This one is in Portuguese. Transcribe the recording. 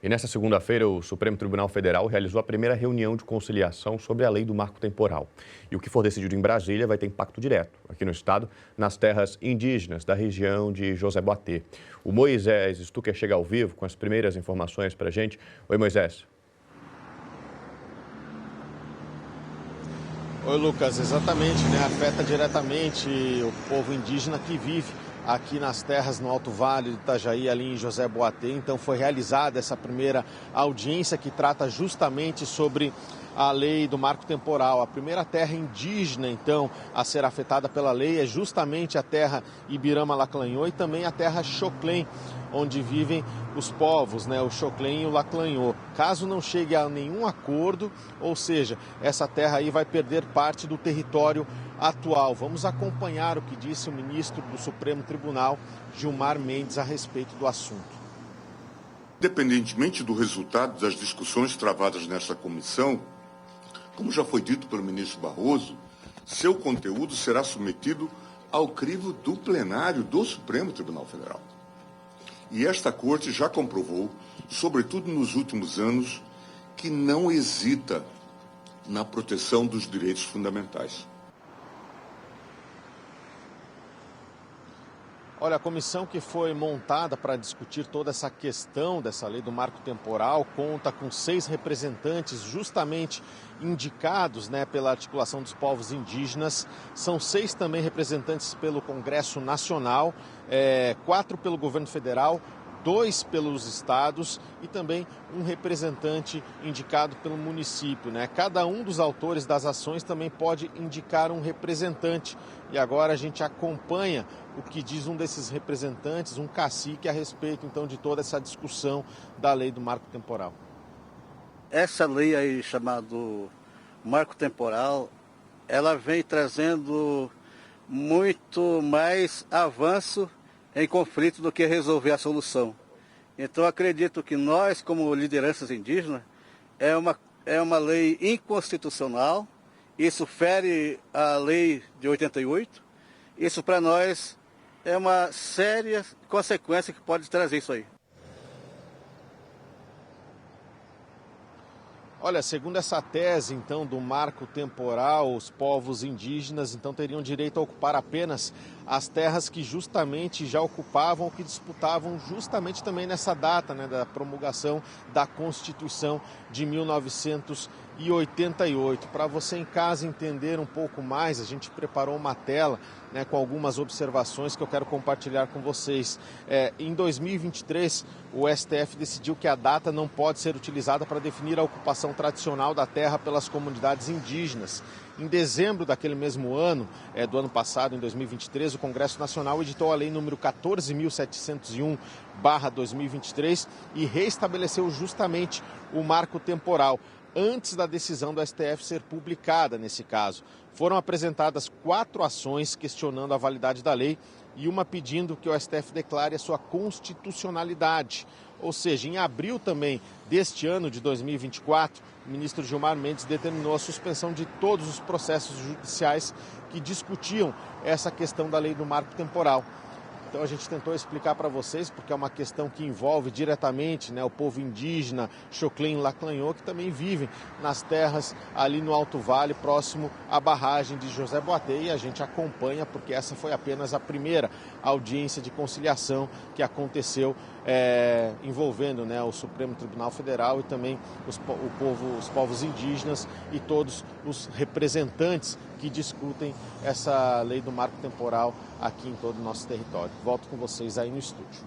E nesta segunda-feira, o Supremo Tribunal Federal realizou a primeira reunião de conciliação sobre a lei do marco temporal. E o que for decidido em Brasília vai ter impacto direto, aqui no estado, nas terras indígenas da região de José Boatê. O Moisés Stucker chega ao vivo com as primeiras informações para a gente. Oi, Moisés. Oi, Lucas, exatamente, né? Afeta diretamente o povo indígena que vive aqui nas terras no Alto Vale do Itajaí, ali em José Boatê. Então foi realizada essa primeira audiência que trata justamente sobre a lei do marco temporal. A primeira terra indígena, então, a ser afetada pela lei é justamente a terra Ibirama-Laclanhô e também a terra Xoclém, onde vivem os povos, né, o Xoclém e o Laclanhô. Caso não chegue a nenhum acordo, ou seja, essa terra aí vai perder parte do território atual. Vamos acompanhar o que disse o ministro do Supremo Tribunal, Gilmar Mendes, a respeito do assunto. Independentemente do resultado das discussões travadas nesta comissão, como já foi dito pelo ministro Barroso, seu conteúdo será submetido ao crivo do plenário do Supremo Tribunal Federal. E esta Corte já comprovou, sobretudo nos últimos anos, que não hesita na proteção dos direitos fundamentais. Olha, a comissão que foi montada para discutir toda essa questão dessa lei do marco temporal conta com 6 representantes justamente indicados, né, pela articulação dos povos indígenas. São 6 também representantes pelo Congresso Nacional, 4 pelo governo federal, 2 pelos estados e também um representante indicado pelo município, né? Cada um dos autores das ações também pode indicar um representante. E agora a gente acompanha o que diz um desses representantes, um cacique, a respeito então de toda essa discussão da lei do marco temporal. Essa lei aí chamado marco temporal, ela vem trazendo muito mais avanço em conflito do que resolver a solução. Então acredito que nós, como lideranças indígenas, é uma lei inconstitucional, isso fere a lei de 88, isso para nós é uma séria consequência que pode trazer isso aí. Olha, segundo essa tese, então, do marco temporal, os povos indígenas, então, teriam direito a ocupar apenas as terras que justamente já ocupavam ou que disputavam justamente também nessa data, né, da promulgação da Constituição de 1988. Para você em casa entender um pouco mais, a gente preparou uma tela, né, com algumas observações que eu quero compartilhar com vocês. Em 2023, o STF decidiu que a data não pode ser utilizada para definir a ocupação tradicional da terra pelas comunidades indígenas. Em dezembro daquele mesmo ano, do ano passado, em 2023, o Congresso Nacional editou a Lei número 14.701/2023 e reestabeleceu justamente o marco temporal, antes da decisão do STF ser publicada nesse caso. Foram apresentadas 4 ações questionando a validade da lei e uma pedindo que o STF declare a sua constitucionalidade. Ou seja, em abril também deste ano de 2024, o ministro Gilmar Mendes determinou a suspensão de todos os processos judiciais que discutiam essa questão da lei do marco temporal. Então a gente tentou explicar para vocês, porque é uma questão que envolve diretamente, né, o povo indígena, Xoclém e Laclanhô, que também vivem nas terras ali no Alto Vale, próximo à barragem de José Boatê, e a gente acompanha, porque essa foi apenas a primeira audiência de conciliação que aconteceu envolvendo, né, o Supremo Tribunal Federal e também os povos indígenas e todos os representantes que discutem essa lei do marco temporal aqui em todo o nosso território. Volto com vocês aí no estúdio.